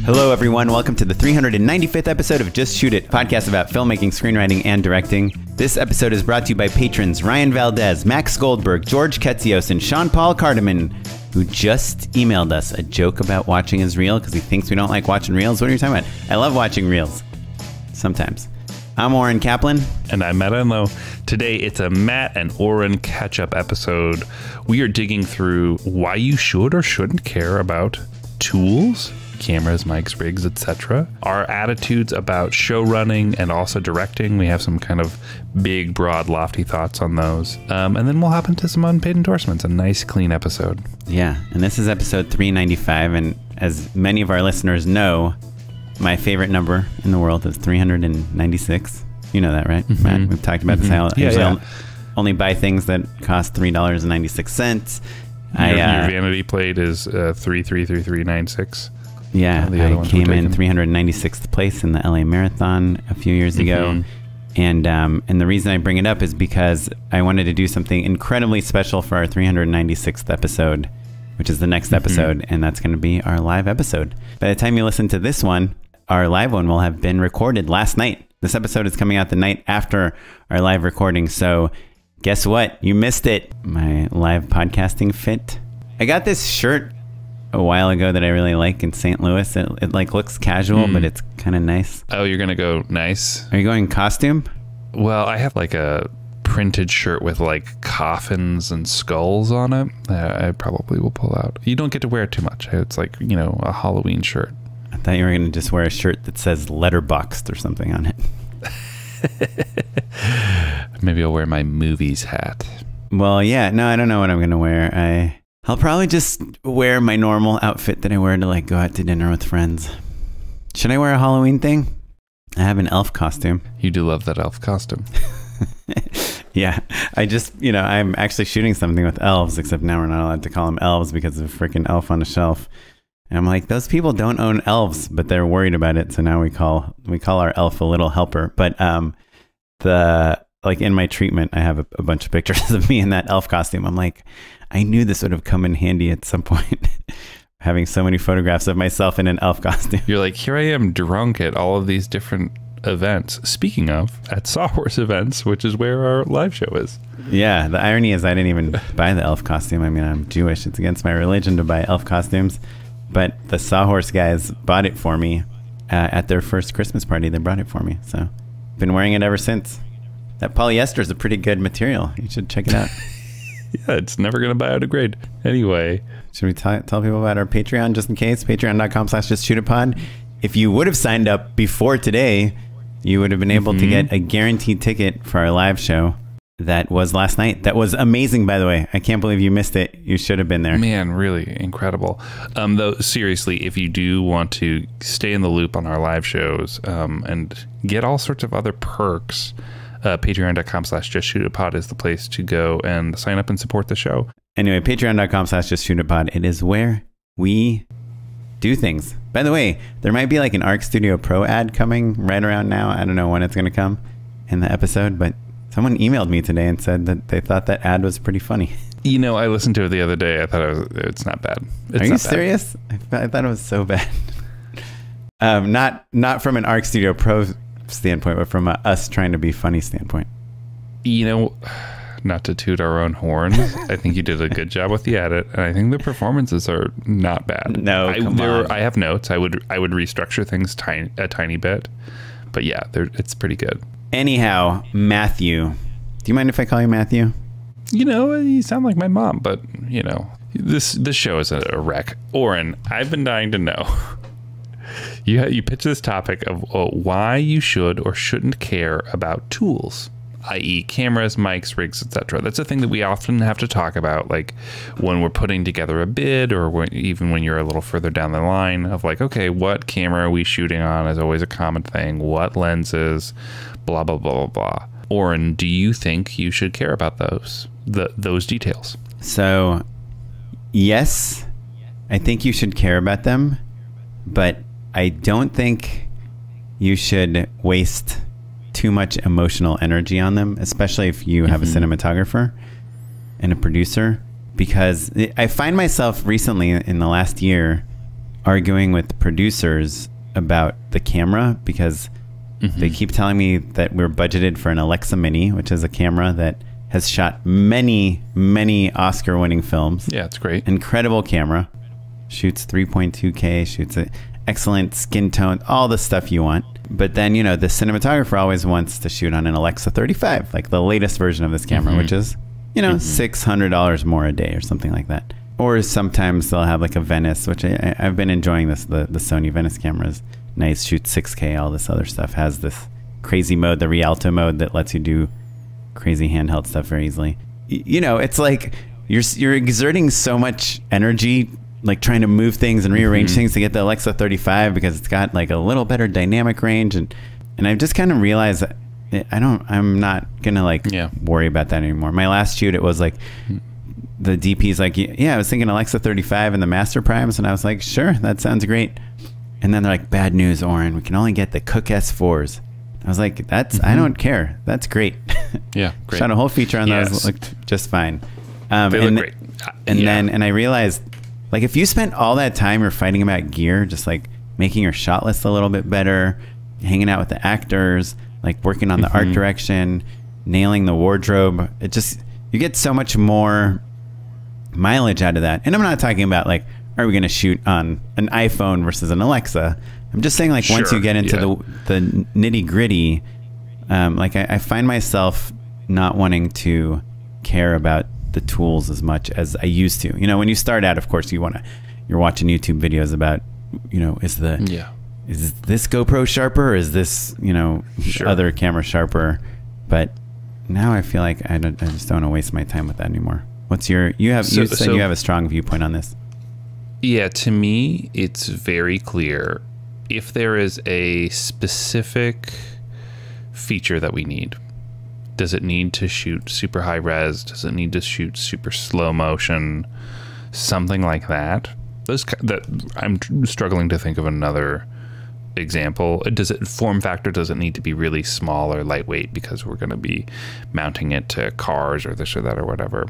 Hello, everyone. Welcome to the 395th episode of Just Shoot It, podcast about filmmaking, screenwriting, and directing. This episode is brought to you by patrons Ryan Valdez, Max Goldberg, George Ketzios, and Sean Paul Cardaman, who just emailed us a joke about watching his reel because he thinks we don't like watching reels. What are you talking about? I love watching reels. Sometimes. I'm Oren Kaplan. And I'm Matt Enlow. Today, it's a Matt and Oren catch-up episode. We are digging through why you should or shouldn't care about tools, cameras, mics, rigs, etc. Our attitudes about show running and also directing. We have some kind of big, broad, lofty thoughts on those. And then we'll hop into some unpaid endorsements. A nice, clean episode. Yeah, and this is episode 395. And as many of our listeners know, my favorite number in the world is 396. You know that, right, mm-hmm. Matt? We've talked about this. I usually only buy things that cost $3.96. Your vanity plate is 333396. Yeah, I came in 396th place in the LA Marathon a few years ago. And the reason I bring it up is because I wanted to do something incredibly special for our 396th episode, which is the next episode, and that's going to be our live episode. By the time you listen to this one, our live one will have been recorded last night. This episode is coming out the night after our live recording, so guess what? You missed it. My live podcasting fit. I got this shirt a while ago that I really like in St. Louis. It like looks casual, but it's kind of nice. Oh, you're going to go nice? Are you going costume? Well, I have like a printed shirt with like coffins and skulls on it. I probably will pull out. You don't get to wear it too much. It's like, you know, a Halloween shirt. I thought you were going to just wear a shirt that says Letterboxd or something on it. Maybe I'll wear my movies hat. Well, yeah. No, I don't know what I'm going to wear. I'll probably just wear my normal outfit that I wear to like go out to dinner with friends. Should I wear a Halloween thing? I have an elf costume. You do love that elf costume. Yeah. I'm actually shooting something with elves, except now we're not allowed to call them elves because of a freaking elf on a shelf. And I'm like, those people don't own elves, but they're worried about it. So now we call our elf a little helper. But in my treatment, I have a bunch of pictures of me in that elf costume. I'm like, I knew this would have come in handy at some point. Having so many photographs of myself in an elf costume. You're like, here I am drunk at all of these different events. Speaking of, at Saw Horse events, which is where our live show is. Yeah, the irony is I didn't even buy the elf costume. I mean, I'm Jewish. It's against my religion to buy elf costumes. But the Sawhorse guys bought it for me at their first Christmas party. They brought it for me. So I've been wearing it ever since. That polyester is a pretty good material. You should check it out. Yeah, it's never going to biodegrade. Anyway. Should we tell people about our Patreon just in case? Patreon.com/justshootitpod. If you would have signed up before today, you would have been able to get a guaranteed ticket for our live show. That was last night. That was amazing, by the way. I can't believe you missed it. You should have been there. Man, really incredible. Though, seriously, if you do want to stay in the loop on our live shows and get all sorts of other perks, patreon.com/justshootitpod is the place to go and sign up and support the show. Anyway, patreon.com/justshootitpod. It is where we do things. By the way, there might be like an Arc Studio Pro ad coming right around now. I don't know when it's going to come in the episode, but someone emailed me today and said that they thought that ad was pretty funny. You know, I listened to it the other day. I thought it's not bad. Are you serious? I thought it was so bad. Not from an Arc Studio Pro standpoint, but from us trying to be funny standpoint. You know, not to toot our own horn, I think you did a good job with the edit, and I think the performances are not bad. No, I have notes. I would restructure things a tiny bit, but yeah, it's pretty good. Anyhow, Matthew. Do you mind if I call you Matthew? You know, you sound like my mom, but, you know, this show is a wreck. Oren, I've been dying to know. You pitch this topic of why you should or shouldn't care about tools, i.e. cameras, mics, rigs, etc. That's a thing that we often have to talk about, like when we're putting together a bid or even when you're a little further down the line of like, okay, what camera are we shooting on is always a common thing. What lenses, blah, blah, blah, blah, blah. Oren, do you think you should care about those details? So, yes, I think you should care about them, but I don't think you should waste too much emotional energy on them, especially if you have a cinematographer and a producer, because I find myself recently in the last year arguing with producers about the camera because they keep telling me that we're budgeted for an Alexa Mini, which is a camera that has shot many, many Oscar-winning films. Yeah, it's great. Incredible camera. Shoots 3.2K, shoots an excellent skin tone, all the stuff you want. But then, you know, the cinematographer always wants to shoot on an Alexa 35, like the latest version of this camera, which is, you know, $600 more a day or something like that. Or sometimes they'll have like a Venice, which I've been enjoying this. The Sony Venice cameras, nice, shoots 6K, all this other stuff. Has this crazy mode, the Rialto mode that lets you do crazy handheld stuff very easily. You know, it's like you're exerting so much energy, like trying to move things and rearrange things to get the Alexa 35 because it's got like a little better dynamic range, and I've just kind of realized that I'm not gonna like worry about that anymore. My last shoot, it was like the DP's like, yeah, I was thinking Alexa 35 and the Master Primes, and I was like, sure, that sounds great. And then they're like, bad news, Oren, we can only get the Cook S4s. I was like, that's I don't care, that's great. Yeah, great. Shot a whole feature on those, looked just fine. They look great. And I realized, like, if you spent all that time you're fighting about gear, just like making your shot list a little bit better, hanging out with the actors, like working on the art direction, nailing the wardrobe, it just, you get so much more mileage out of that. And I'm not talking about like, are we going to shoot on an iPhone versus an Alexa? I'm just saying, like, once you get into the nitty gritty, like I find myself not wanting to care about the tools as much as I used to. You know, when you start out, of course, you're watching YouTube videos about, you know, is this GoPro sharper, or is this, you know, other camera sharper? But now I feel like I just don't want to waste my time with that anymore. What's your, you said you have a strong viewpoint on this. Yeah, to me, it's very clear. If there is a specific feature that we need, does it need to shoot super high res? Does it need to shoot super slow motion? Something like that. I'm struggling to think of another example. Form factor, does it need to be really small or lightweight because we're going to be mounting it to cars or this or that or whatever?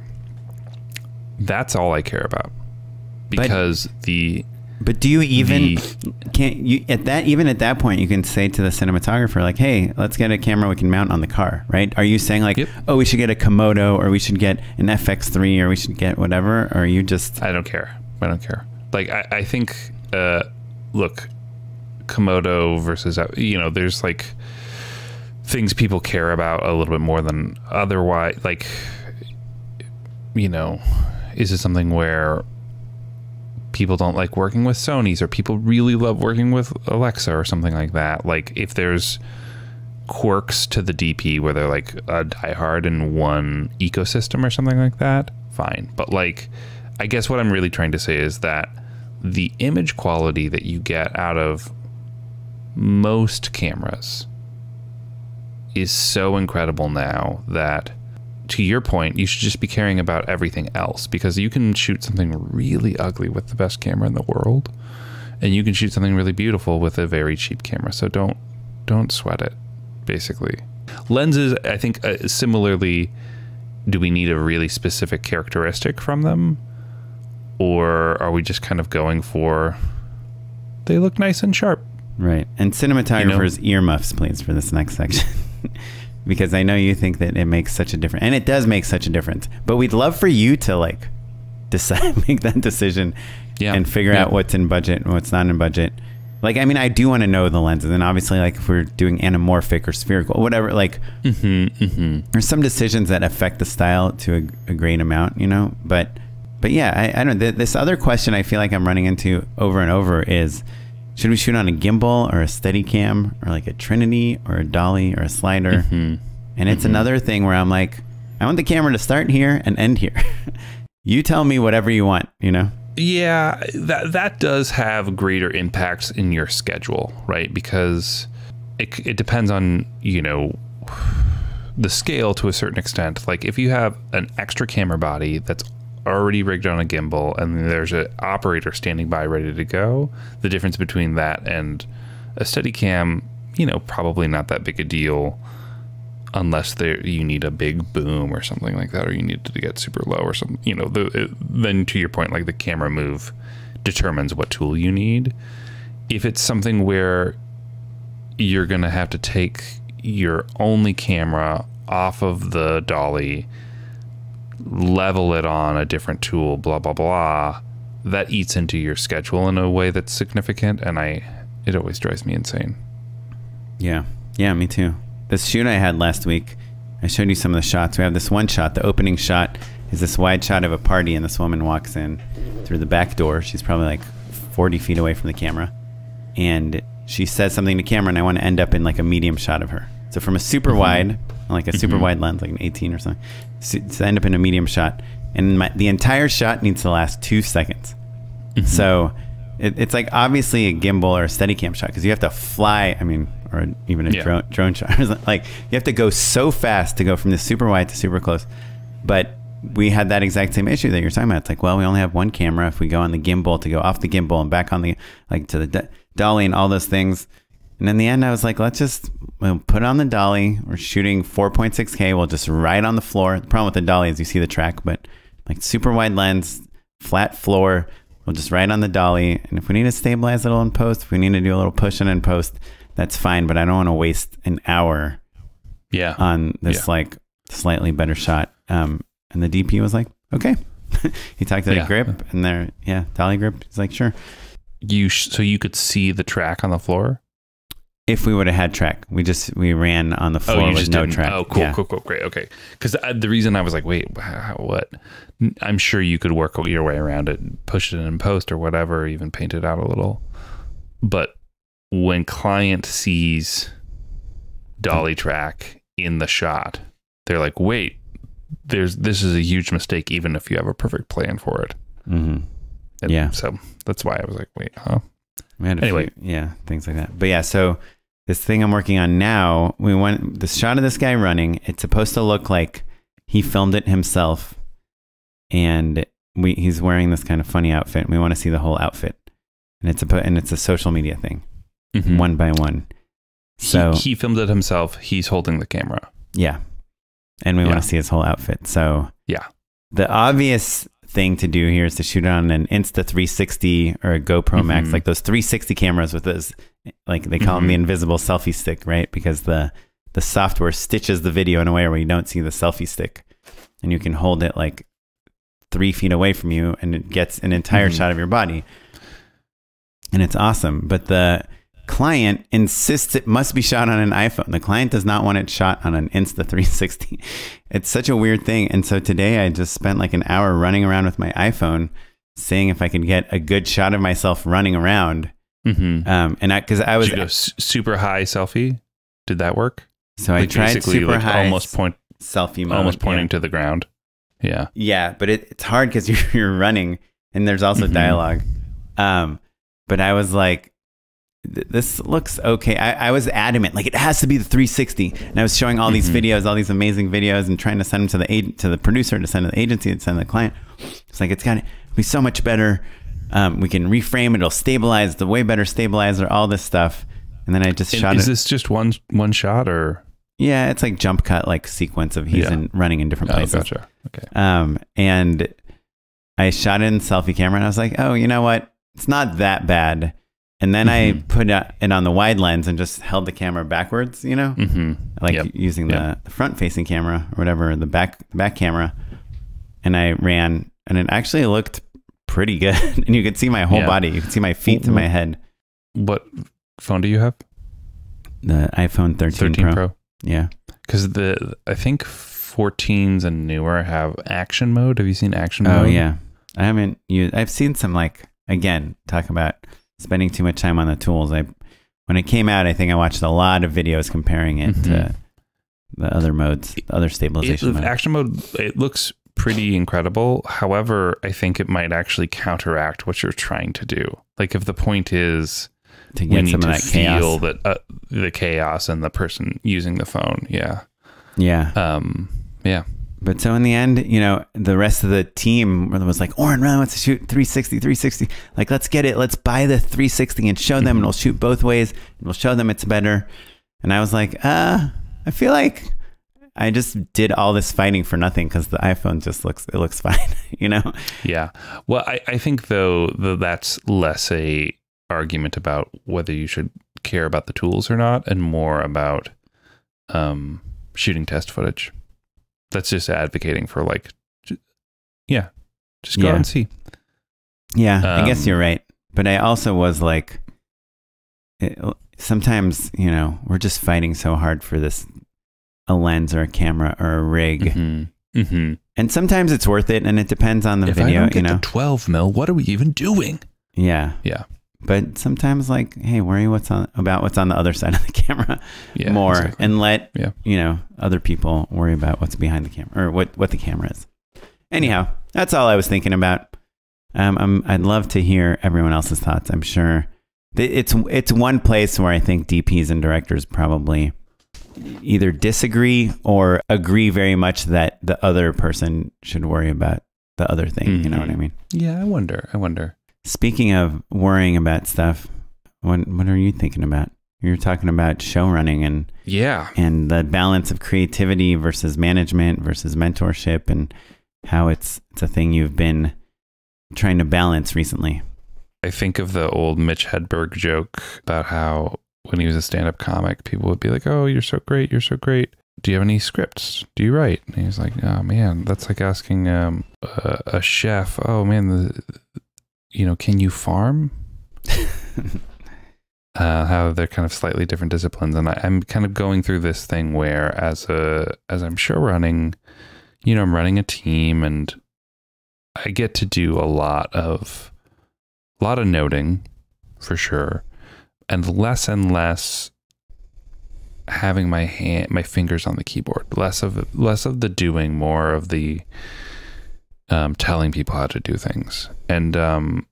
That's all I care about. Because But do you even at that point you can say to the cinematographer, like, hey, let's get a camera we can mount on the car, right? Are you saying like, oh, we should get a Komodo, or we should get an FX3, or we should get whatever? Or are you just... I don't care. Like, I think, look, Komodo versus, you know, there's like things people care about a little bit more than otherwise. Like, you know, is it something where people don't like working with Sonys, or people really love working with Alexa or something like that? Like, if there's quirks to the DP where they're like a diehard in one ecosystem or something like that, fine. But like, I guess what I'm really trying to say is that the image quality that you get out of most cameras is so incredible now that, to your point, you should just be caring about everything else, because you can shoot something really ugly with the best camera in the world, and you can shoot something really beautiful with a very cheap camera. So don't sweat it, basically. Lenses, I think, similarly, do we need a really specific characteristic from them, or are we just kind of going for, they look nice and sharp? Right. And cinematographers, earmuffs, please, for this next section. Because I know you think that it makes such a difference, and it does make such a difference. But we'd love for you to like decide, make that decision, and figure out what's in budget and what's not in budget. Like, I mean, I do want to know the lenses, and obviously, like, if we're doing anamorphic or spherical, whatever, like, there's some decisions that affect the style to a great amount, you know. But yeah, I don't know. This other question I feel like I'm running into over and over is, should we shoot on a gimbal or a Steadicam or like a Trinity or a dolly or a slider? And it's another thing where I'm like, I want the camera to start here and end here. You tell me whatever you want, you know? Yeah, that does have greater impacts in your schedule, right? Because it depends on, you know, the scale to a certain extent. Like, if you have an extra camera body that's already rigged on a gimbal and there's an operator standing by ready to go, the difference between that and a Steadicam, you know, probably not that big a deal, unless you need a big boom or something like that, or you need to get super low or something, you know. Then to your point, like, the camera move determines what tool you need. If it's something where you're going to have to take your only camera off of the dolly, level it on a different tool, blah, blah, blah, that eats into your schedule in a way that's significant. And it always drives me insane. Yeah. Yeah, me too. This shoot I had last week, I showed you some of the shots. We have this one shot. The opening shot is this wide shot of a party, and this woman walks in through the back door. She's probably like 40 feet away from the camera. And she says something to camera, and I want to end up in like a medium shot of her. So from a super wide, like a super wide lens, like an 18 or something, to end up in a medium shot. And the entire shot needs to last 2 seconds. So it's like obviously a gimbal or a Steadicam shot, because you have to fly, I mean, or even a drone shot. Like you have to go so fast to go from the super wide to super close. But we had that exact same issue that you're talking about. It's like, well, we only have one camera. If we go on the gimbal, to go off the gimbal and back on the, like to the dolly and all those things. And in the end, I was like, let's just put on the dolly. We're shooting 4.6K. We'll just ride on the floor. The problem with the dolly is you see the track, but like super wide lens, flat floor, we'll just ride on the dolly. And if we need to stabilize it a little in post, if we need to do a little pushing in post, that's fine. But I don't want to waste an hour on this like slightly better shot. And the DP was like, okay. He talked to the grip and their dolly grip. He's like, sure. So you could see the track on the floor? If we would have had track, we ran on the floor with no track. Oh, cool, cool, great, okay. Because the reason I was like, wait, what? I'm sure you could work your way around it, push it in post or whatever, even paint it out a little. But when client sees dolly track in the shot, they're like, wait, this is a huge mistake, even if you have a perfect plan for it. So that's why I was like, wait, huh? Anyway, things like that. But yeah, so this thing I'm working on now, the shot of this guy running, it's supposed to look like he filmed it himself, and he's wearing this kind of funny outfit. We want to see the whole outfit, and it's a social media thing, one by one. So he filmed it himself. He's holding the camera. Yeah, and we want to see his whole outfit. So the obvious thing to do here is to shoot it on an Insta360 or a GoPro Max, like those 360 cameras with those, like they call them the invisible selfie stick, right? Because the software stitches the video in a way where you don't see the selfie stick, and you can hold it like 3 feet away from you, and it gets an entire shot of your body, and it's awesome. But the client insists it must be shot on an iPhone. The client does not want it shot on an Insta360. It's such a weird thing. And so today I just spent like an hour running around with my iPhone, seeing if I could get a good shot of myself running around. Because I was super high selfie. Did that work? So I tried super high selfie mode, almost pointing to the ground. Yeah, but it's hard because you're running, and there's also dialogue. But I was like, this looks okay. I was adamant, like it has to be the 360, and I was showing all these videos, all these amazing videos, and trying to send them to the producer, to send to the agency, to send to the client. It's like, it's got to be so much better. We can reframe it, it'll stabilize, the way better stabilizer, all this stuff. And then I just shot it. Is this just one shot, or? Yeah, it's like jump cut, like sequence of running in different places. Gotcha. Okay. And I shot it in selfie camera, and I was like, oh, you know what? It's not that bad. And then I put it on the wide lens and just held the camera backwards, you know, like using the front facing camera or whatever, the back camera. And I ran, and it actually looked pretty good. And you could see my whole body. You could see my feet to my head. What phone do you have? The iPhone 13 Pro. Yeah. Because I think 14s and newer have action mode. Have you seen action mode? Oh, yeah. I've seen some, like, again, talk about spending too much time on the tools. When it came out, I think I watched a lot of videos comparing it to the other modes, the other stabilization modes. Action mode, it looks pretty incredible. However, I think it might actually counteract what you're trying to do. Like if the point is to get some of that chaos, the chaos and the person using the phone. Yeah. But so in the end, you know, the rest of the team was like, Oren really wants to shoot 360. Like, let's get it. Let's buy the 360 and show them, and we'll shoot both ways, and we'll show them it's better. And I was like, I feel like I just did all this fighting for nothing because the iPhone just looks fine, you know? Yeah. Well, I think though that's less a argument about whether you should care about the tools or not, and more about shooting test footage. That's just advocating for like, just go out and see. Yeah, I guess you're right. But I also was like, sometimes, you know, we're just fighting so hard for a lens or a camera or a rig. Mm-hmm. Mm-hmm. And sometimes it's worth it, and it depends on the video. If I don't get to 12 mil, what are we even doing? Yeah. Yeah. But sometimes, like, hey, worry about what's on the other side of the camera more, exactly. And let you know, other people worry about what's behind the camera or what the camera is. Anyhow, that's all I was thinking about. I'd love to hear everyone else's thoughts. I'm sure it's one place where I think DPs and directors probably either disagree or agree very much that the other person should worry about the other thing. Mm-hmm. You know what I mean? Yeah, I wonder. Speaking of worrying about stuff, what are you thinking about? You're talking about show running and the balance of creativity versus management versus mentorship, and how it's a thing you've been trying to balance recently. I think of the old Mitch Hedberg joke about how when he was a stand-up comic, people would be like, "Oh, you're so great. You're so great. Do you have any scripts? Do you write?" And he's like, "Oh man, that's like asking a chef, oh man, can you farm?" How they're kind of slightly different disciplines. And I'm kind of going through this thing where as I'm show running, I'm running a team, and I get to do a lot of noting for sure, and less having my fingers on the keyboard, less of the doing, more of the telling people how to do things. And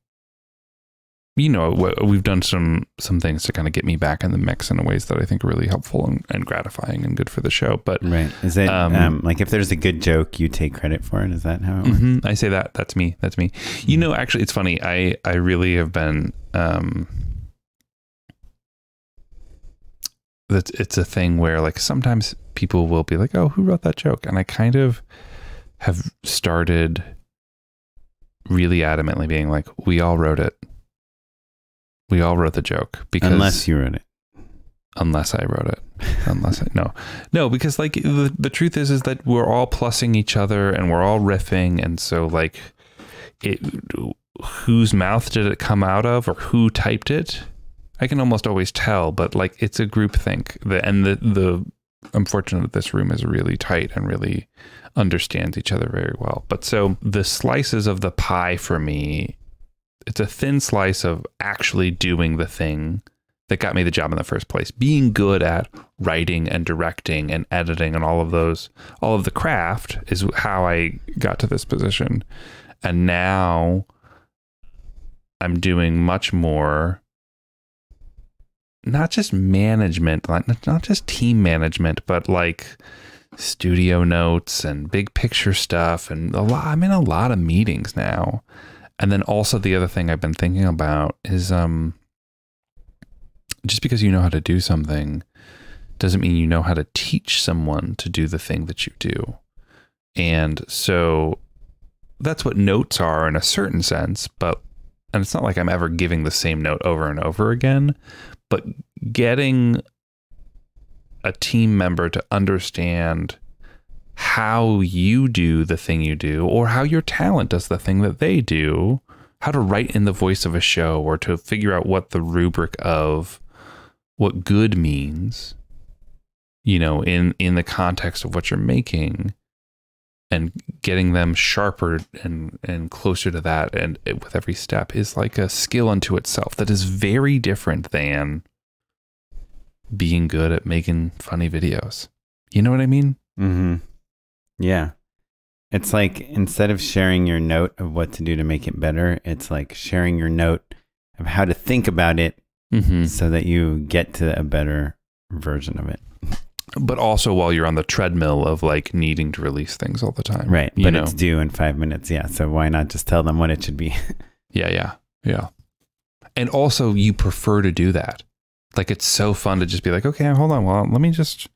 we've done some things to kind of get me back in the mix in ways that I think are really helpful and gratifying and good for the show. But right, is it like if there's a good joke, you take credit for it? Is that how it works? Mm-hmm. I say that's me. Actually, it's funny. I really have been. It's a thing where like sometimes people will be like, "Oh, who wrote that joke?" And I kind of have started really adamantly being like, "We all wrote it. We all wrote the joke." Because unless you wrote it. Unless I wrote it. No, because like the truth is that we're all plussing each other and we're all riffing. And so like whose mouth did it come out of or who typed it? I can almost always tell, but like it's a group think. I'm fortunate that this room is really tight and really understands each other very well. But so the slices of the pie for me, it's a thin slice of actually doing the thing that got me the job in the first place. Being good at writing and directing and editing and all of the craft is how I got to this position. And now I'm doing much more, not just management, like not just team management, but like studio notes and big picture stuff. And I'm in a lot of meetings now. And then also the other thing I've been thinking about is just because you know how to do something doesn't mean you know how to teach someone to do the thing that you do. And so that's what notes are in a certain sense, and it's not like I'm ever giving the same note over and over again, but getting a team member to understand how you do the thing you do, or how your talent does the thing that they do, how to write in the voice of a show, or to figure out what the rubric of what good means, in the context of what you're making, and getting them sharper and closer to that. And with every step is like a skill unto itself that is very different than being good at making funny videos. You know what I mean? Mm-hmm. Yeah. It's like, instead of sharing your note of what to do to make it better, it's like sharing your note of how to think about it, mm-hmm. so that you get to a better version of it. But also while you're on the treadmill of like needing to release things all the time. Right. But it's due in 5 minutes. Yeah. So why not just tell them what it should be? Yeah. And also you prefer to do that. Like, it's so fun to just be like, okay, hold on. Well, let me just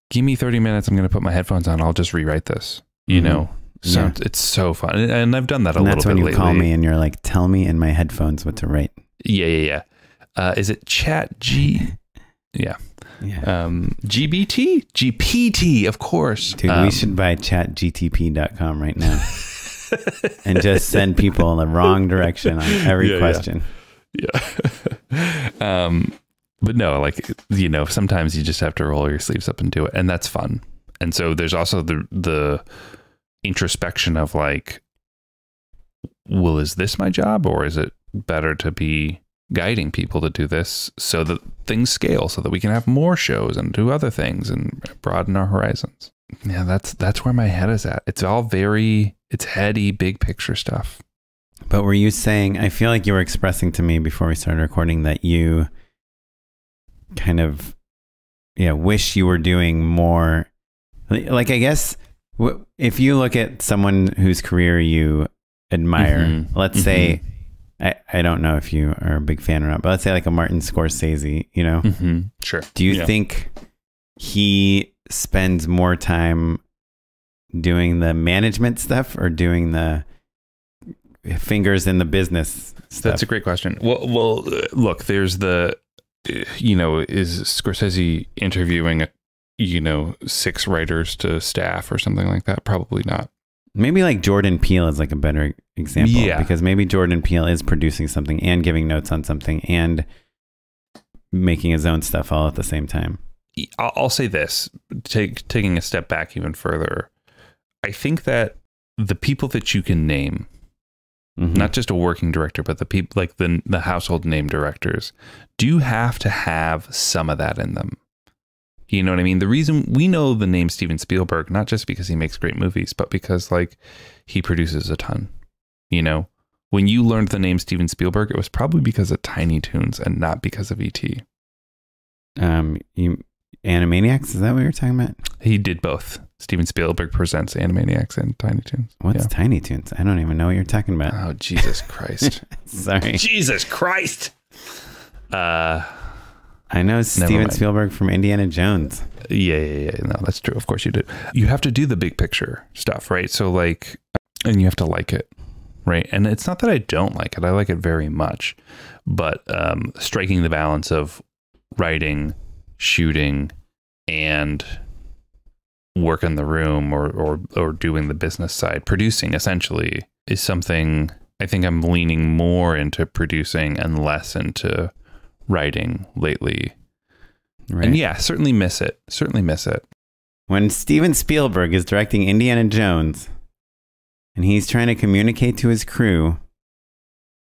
give me 30 minutes. I'm going to put my headphones on. I'll just rewrite this, you know? So it's so fun. And I've done that a little bit lately. That's when you call me and you're like, tell me in my headphones what to write. Yeah. Is it Chat G? Yeah. GBT? GPT, of course. Dude, we should buy chatgtp.com right now and just send people in the wrong direction on every question. Yeah. But no, like, you know, sometimes you just have to roll your sleeves up and do it. And that's fun. And so there's also the introspection of like, well, is this my job, or is it better to be guiding people to do this so that things scale, so that we can have more shows and do other things and broaden our horizons? Yeah, that's where my head is at. It's all it's heady, big picture stuff. But were you saying, I feel like you were expressing to me before we started recording that you kind of, wish you were doing more. Like, I guess if you look at someone whose career you admire, let's say, I don't know if you are a big fan or not, but let's say like a Martin Scorsese, you know? Sure. Do you think he spends more time doing the management stuff or doing the fingers in the business stuff? That's a great question. Well, look, there's the, is Scorsese interviewing 6 writers to staff or something like that? Probably not. Maybe like Jordan Peele is like a better example, because maybe Jordan Peele is producing something and giving notes on something and making his own stuff all at the same time. I'll say this, taking a step back even further. I think that the people that you can name, not just a working director, but the people like the household name directors, do have to have some of that in them. You know what I mean? The reason we know the name Steven Spielberg, not just because he makes great movies, but because like he produces a ton. When you learned the name Steven Spielberg, it was probably because of Tiny Toons and not because of E.T. Animaniacs, is that what you're talking about? He did both. Steven Spielberg presents Animaniacs and Tiny Toons. What's Tiny Toons? I don't even know what you're talking about. Oh, Jesus Christ. Sorry. Jesus Christ. I know Steven Spielberg from Indiana Jones. Yeah. No, that's true. Of course you did. You have to do the big picture stuff, right? So like, and you have to like it, right? And it's not that I don't like it. I like it very much. But striking the balance of writing, shooting, and work in the room or doing the business side, producing essentially, is something I think I'm leaning more into producing and less into writing lately. Right. And certainly miss it. When Steven Spielberg is directing Indiana Jones and he's trying to communicate to his crew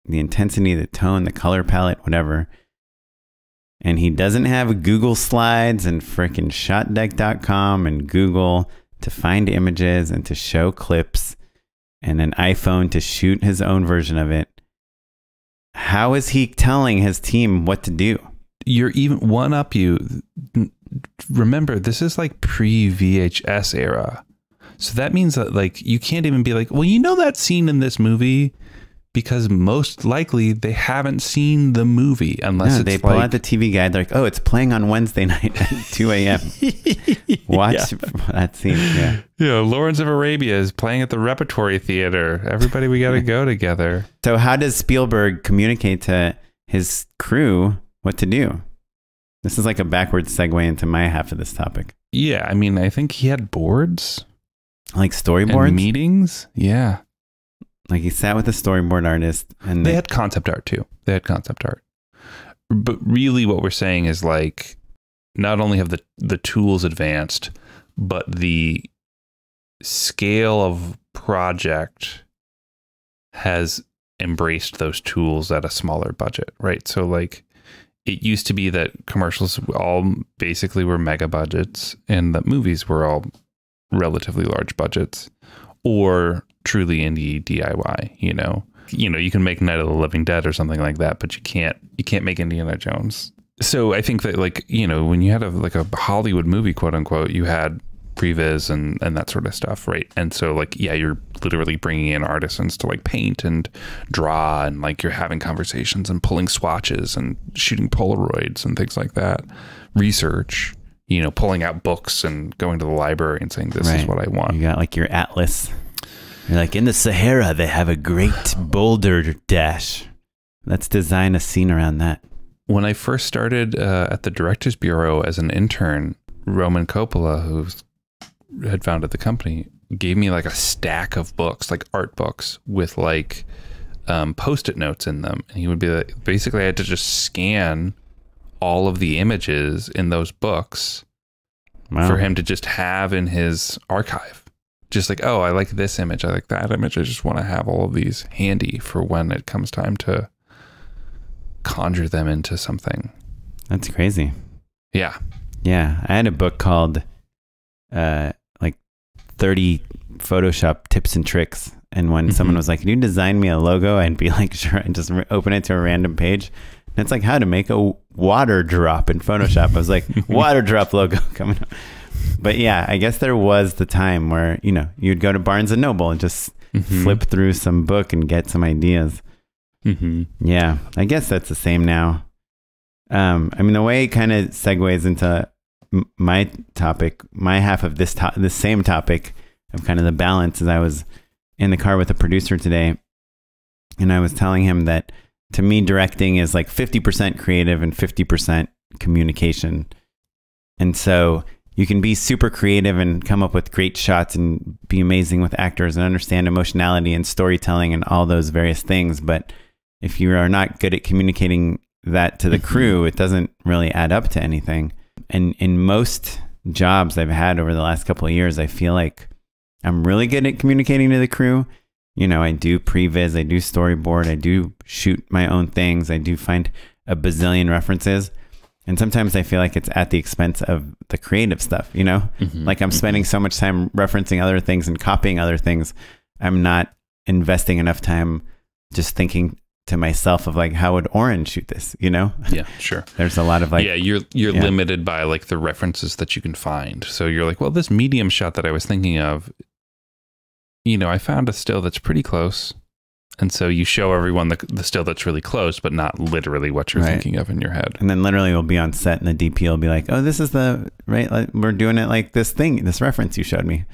the intensity, the tone, the color palette, whatever, and he doesn't have Google Slides and frickin' shotdeck.com and Google to find images and to show clips and an iPhone to shoot his own version of it, how is he telling his team what to do? You're even one up you. Remember, this is like pre-VHS era. So that means that like you can't even be like, well, that scene in this movie, because most likely they haven't seen the movie unless they pull out the TV guide. They're like, oh, it's playing on Wednesday night at 2 a.m. Watch that scene. Yeah. Lawrence of Arabia is playing at the Repertory Theater. Everybody, we got to go together. So how does Spielberg communicate to his crew what to do? This is like a backwards segue into my half of this topic. Yeah. I mean, I think he had boards. Like storyboards? And meetings. Yeah. Like he sat with a storyboard artist and they had concept art too. But really what we're saying is like, not only have the tools advanced, but the scale of project has embraced those tools at a smaller budget, right? So like it used to be that commercials all basically were mega budgets and that movies were all relatively large budgets or truly indie DIY, you can make Night of the Living Dead or something like that, but you can't make Indiana Jones. So I think that like, when you had a Hollywood movie, quote unquote, you had previs and that sort of stuff. Right. And so like, you're literally bringing in artisans to like paint and draw and like you're having conversations and pulling swatches and shooting Polaroids and things like that. Research, you know, pulling out books and going to the library and saying, this is what I want. You got like your atlas. You're like, in the Sahara, they have a great boulder dash. Let's design a scene around that. When I first started at the Directors Bureau as an intern, Roman Coppola, who had founded the company, gave me like a stack of books, like art books with like Post-it notes in them. And he would be like, basically I had to just scan all of the images in those books for him to just have in his archive. Just like, oh, I like this image. I like that image. I just want to have all of these handy for when it comes time to conjure them into something. That's crazy. Yeah. Yeah. I had a book called like 30 Photoshop tips and tricks. And when someone was like, can you design me a logo? I'd be like, sure. And just open it to a random page. And it's like how to make a water drop in Photoshop. I was like, water drop logo coming up. But yeah, I guess there was the time where, you know, you'd go to Barnes and Noble and just flip through some book and get some ideas. Yeah, I guess that's the same now. I mean, the way it kind of segues into my topic, my half of this same topic of kind of the balance, is I was in the car with a producer today, and I was telling him that to me, directing is like 50% creative and 50% communication. And so you can be super creative and come up with great shots and be amazing with actors and understand emotionality and storytelling and all those various things. But if you are not good at communicating that to the crew, it doesn't really add up to anything. And in most jobs I've had over the last couple of years, I feel like I'm really good at communicating to the crew. You know, I do previs, I do storyboard, I do shoot my own things, I do find a bazillion references. And sometimes I feel like it's at the expense of the creative stuff, you know? Like I'm spending so much time referencing other things and copying other things. I'm not investing enough time just thinking to myself of like, how would Oren shoot this, you know? Yeah, sure. There's a lot of like... Yeah, you're limited by like the references that you can find. So you're like, well, this medium shot that I was thinking of, you know, I found a still that's pretty close. And so you show everyone the still that's really close, but not literally what you're thinking of in your head. And then literally we'll be on set and the DP will be like, oh, this is the, right? Like, we're doing it like this thing, this reference you showed me.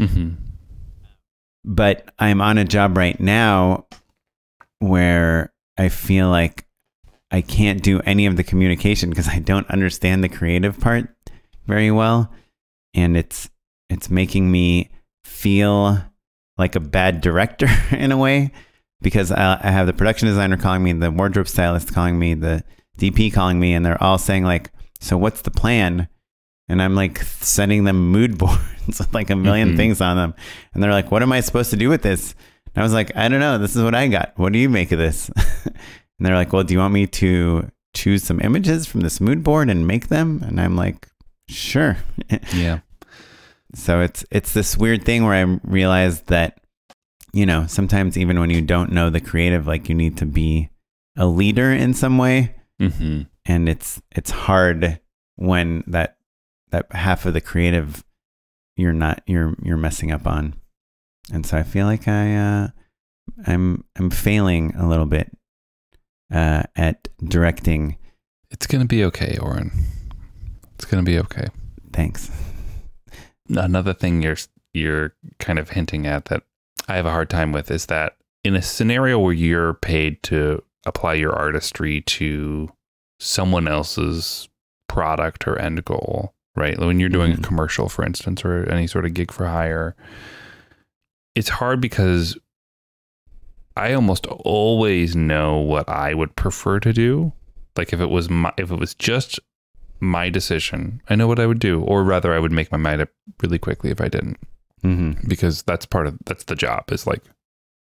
But I'm on a job right now where I feel like I can't do any of the communication because I don't understand the creative part very well. And it's making me feel like a bad director in a way, because I have the production designer calling me, the wardrobe stylist calling me, the DP calling me, and they're all saying like, so what's the plan? And I'm like sending them mood boards with like a million things on them. And they're like, what am I supposed to do with this? And I was like, I don't know. This is what I got. What do you make of this? And they're like, well, do you want me to choose some images from this mood board and make them? And I'm like, sure. Yeah. So it's this weird thing where I realized that, you know, sometimes even when you don't know the creative, like you need to be a leader in some way. And it's hard when that half of the creative you're messing up on. And so I feel like I'm failing a little bit at directing. It's gonna be okay, Oren. It's gonna be okay. Thanks. Another thing you're kind of hinting at that I have a hard time with is that in a scenario where you're paid to apply your artistry to someone else's product or end goal, right? When you're doing a commercial, for instance, or any sort of gig for hire, it's hard because I almost always know what I would prefer to do. Like if it was just my decision, I know what I would do, or rather I would make my mind up really quickly if I didn't. Because that's the job, is like,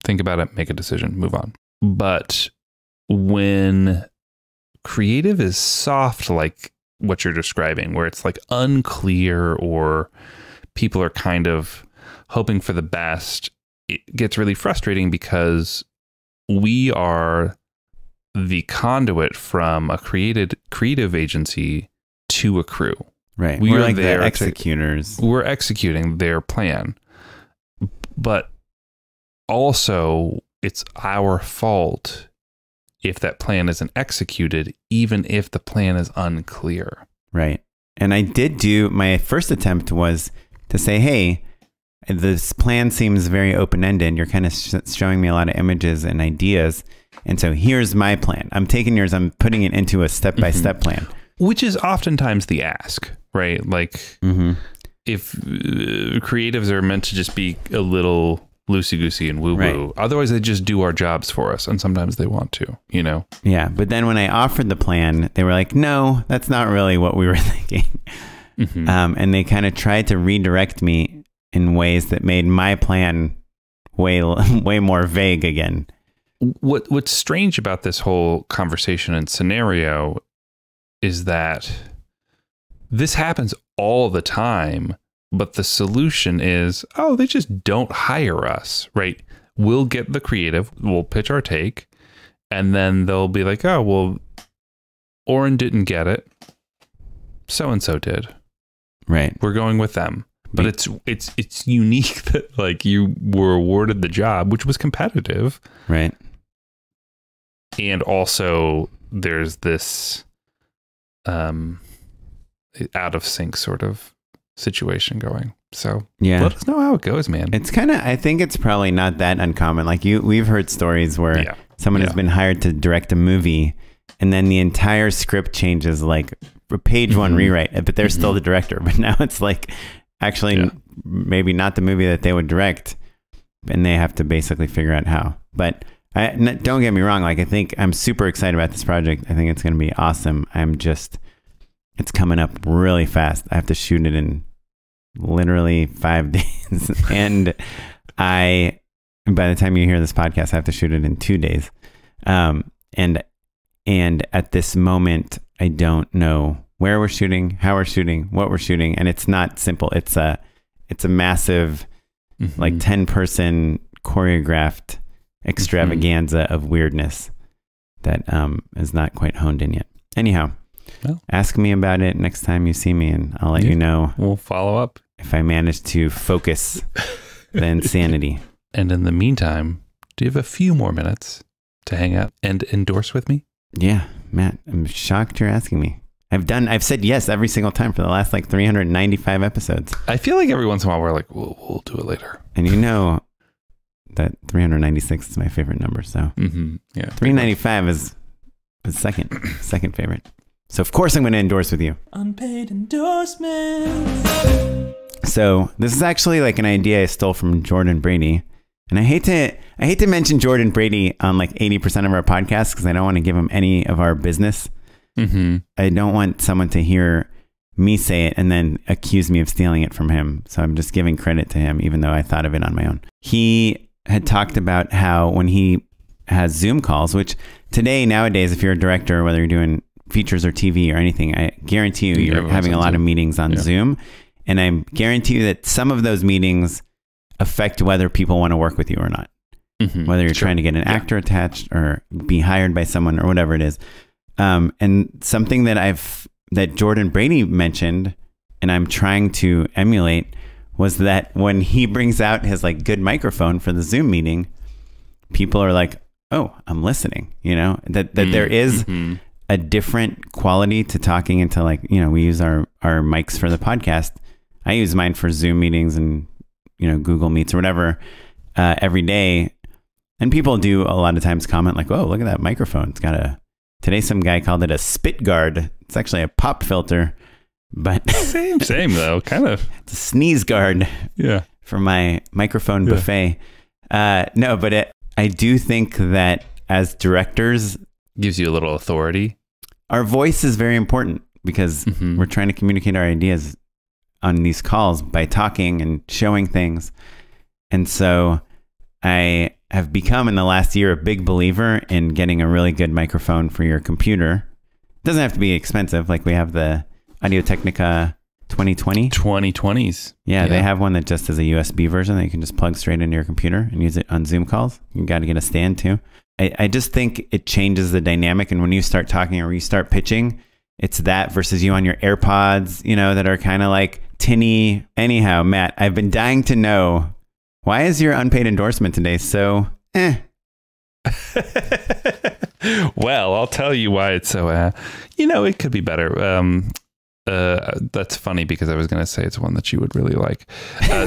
think about it, make a decision, move on. But when creative is soft, like what you're describing, where it's like unclear or people are kind of hoping for the best, it gets really frustrating because we are the conduit from a creative agency to a crew. Right. We're like the executors. We're executing their plan. But also, it's our fault if that plan isn't executed, even if the plan is unclear. Right. And I did do, my first attempt was to say, hey, this plan seems very open-ended. You're kind of showing me a lot of images and ideas. And so here's my plan. I'm taking yours, I'm putting it into a step-by-step plan. Which is oftentimes the ask, right? Like if creatives are meant to just be a little loosey-goosey and woo-woo. Right. Otherwise, they just do our jobs for us. And sometimes they want to, you know? Yeah. But then when I offered the plan, they were like, no, that's not really what we were thinking. And they kind of tried to redirect me in ways that made my plan way more vague again. What's strange about this whole conversation and scenario is that this happens all the time, but the solution is, oh, they just don't hire us, right? We'll get the creative, we'll pitch our take, and then they'll be like, oh, well, Oren didn't get it. So-and-so did. Right. We're going with them. But it's unique that like you were awarded the job, which was competitive. Right. And also there's this out of sync sort of situation going. So yeah, let us know how it goes, man. It's kind of, I think it's probably not that uncommon. Like we've heard stories where someone has been hired to direct a movie and then the entire script changes, like a page one rewrite, but they're still the director. But now it's like actually maybe not the movie that they would direct, and they have to basically figure out how. But don't get me wrong. Like I think I'm super excited about this project. I think it's going to be awesome. It's coming up really fast. I have to shoot it in literally 5 days. And by the time you hear this podcast, I have to shoot it in 2 days. And at this moment, I don't know where we're shooting, how we're shooting, what we're shooting. And it's not simple. It's a massive, like 10-person choreographed extravaganza of weirdness that is not quite honed in yet. Anyhow, ask me about it next time you see me, and I'll let you know. We'll follow up if I manage to focus the insanity. And in the meantime, do you have a few more minutes to hang out and endorse with me? Yeah, Matt, I'm shocked you're asking me. I've said yes every single time for the last like 395 episodes. I feel like every once in a while we're like, we'll do it later. And you know that 396 is my favorite number, so 395 is second favorite. So of course I'm going to endorse with you. Unpaid endorsements. So this is actually like an idea I stole from Jordan Brady. And I hate to mention Jordan Brady on like 80% of our podcasts because I don't want to give him any of our business. I don't want someone to hear me say it and then accuse me of stealing it from him. So I'm just giving credit to him, even though I thought of it on my own. He had talked about how when he has Zoom calls, which nowadays, if you're a director, whether you're doing features or TV or anything, I guarantee you're having a lot of meetings on Zoom. And I guarantee you that some of those meetings affect whether people want to work with you or not. Whether you're trying to get an actor attached or be hired by someone or whatever it is. And something that Jordan Brady mentioned, and I'm trying to emulate, was that when he brings out his like good microphone for the Zoom meeting, people are like, oh, I'm listening, you know, that there is a different quality to talking into, like, you know, we use our mics for the podcast. I use mine for Zoom meetings and, you know, Google Meets or whatever, every day. And people do a lot of times comment like, oh, look at that microphone. It's got today some guy called it a spit guard. It's actually a pop filter, but same though, kind of. It's a sneeze guard. Yeah. For my microphone buffet. No, but I do think that as directors, gives you a little authority. Our voice is very important because we're trying to communicate our ideas on these calls by talking and showing things. And so I have become in the last year a big believer in getting a really good microphone for your computer. It doesn't have to be expensive. Like we have the Audio-Technica 2020. 2020s. Yeah, they have one that just has a USB version that you can just plug straight into your computer and use it on Zoom calls. You got to get a stand too. I just think it changes the dynamic. And when you start talking or you start pitching, it's that versus you on your AirPods, you know, that are kind of like tinny. Anyhow, Matt, I've been dying to know, why is your unpaid endorsement today so Well, I'll tell you why it's so you know, it could be better. That's funny because I was going to say it's one that you would really like.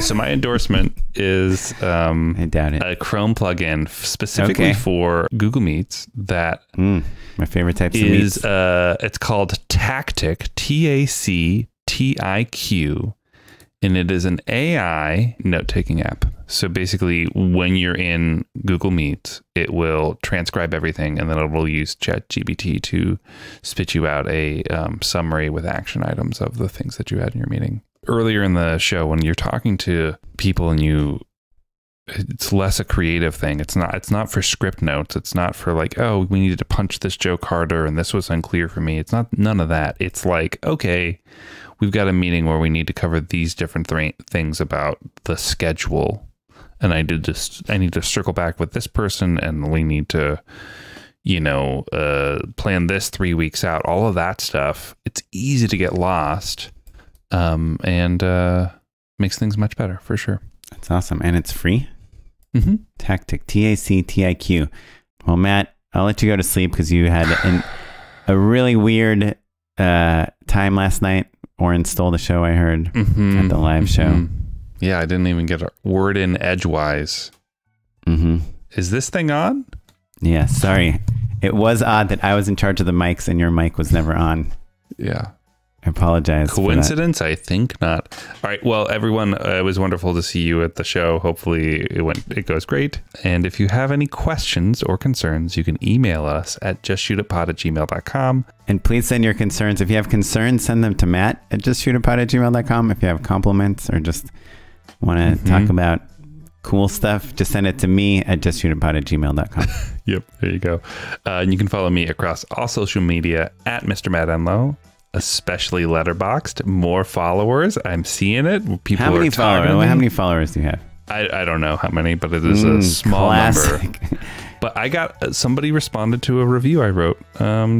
So my endorsement is I doubt it. a Chrome plugin specifically for Google Meets that my favorite types of is meats. it's called Tactiq, Tactiq, and it is an AI note-taking app. So basically, when you're in Google Meet, it will transcribe everything, and then it will use ChatGPT to spit you out a summary with action items of the things that you had in your meeting. Earlier in the show, when you're talking to people and it's less a creative thing. It's not for script notes. It's not for like, oh, we needed to punch this joke harder, and this was unclear for me. It's not none of that. It's like, okay, we've got a meeting where we need to cover these different things about the schedule. And I need to circle back with this person, and we need to, plan this 3 weeks out. All of that stuff. It's easy to get lost, and makes things much better for sure. That's awesome, and it's free. Mm-hmm. Tactiq, Tactiq. Well, Matt, I'll let you go to sleep because you had a really weird time last night. Oren stole the show, I heard, at the live show. Yeah, I didn't even get a word in edgewise. Is this thing on? Yeah, sorry. It was odd that I was in charge of the mics and your mic was never on. Yeah. I apologize. Coincidence? I think not. All right. Well, everyone, it was wonderful to see you at the show. Hopefully it goes great. And if you have any questions or concerns, you can email us at justshootitpod@gmail.com. And please send your concerns. If you have concerns, send them to Matt at justshootitpod@gmail.com. If you have compliments or just want to talk about cool stuff, just send it to me at justshootitpod@gmail.com. Yep. There you go. And you can follow me across all social media at Mr. Matt Enlow. Especially Letterboxd. More followers. I'm seeing it. People How many are followers? How many followers do you have? I don't know how many, but it is a small number. But I got somebody responded to a review I wrote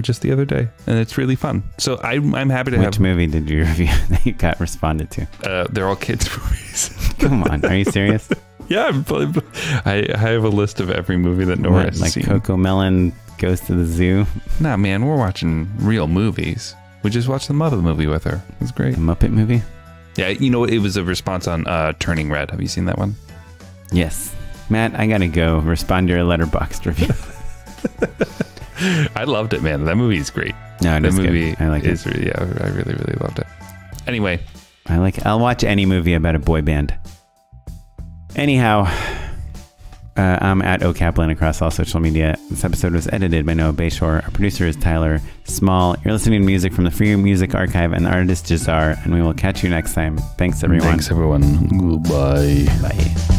just the other day, and it's really fun. So I'm happy to have. Which movie did you review that you got responded to? They're all kids movies. Come on, are you serious? Yeah, I have a list of every movie that Nora has like seen. Coco Melon Goes to the Zoo. Nah, man, we're watching real movies. We just watched the Muppet movie with her. It was great. The Muppet movie? Yeah, it was a response on Turning Red. Have you seen that one? Yes. Matt, I gotta go respond to your Letterboxd review. I loved it, man. That movie is great. No, it is good. I like it. Yeah, I really, really loved it. Anyway. I'll watch any movie about a boy band. Anyhow, I'm at OKaplan across all social media. This episode was edited by Noah Bayshore. Our producer is Tyler Small. You're listening to music from the Free Music Archive and the artist Jazar, and we will catch you next time. Thanks, everyone. Thanks, everyone. Goodbye. Bye.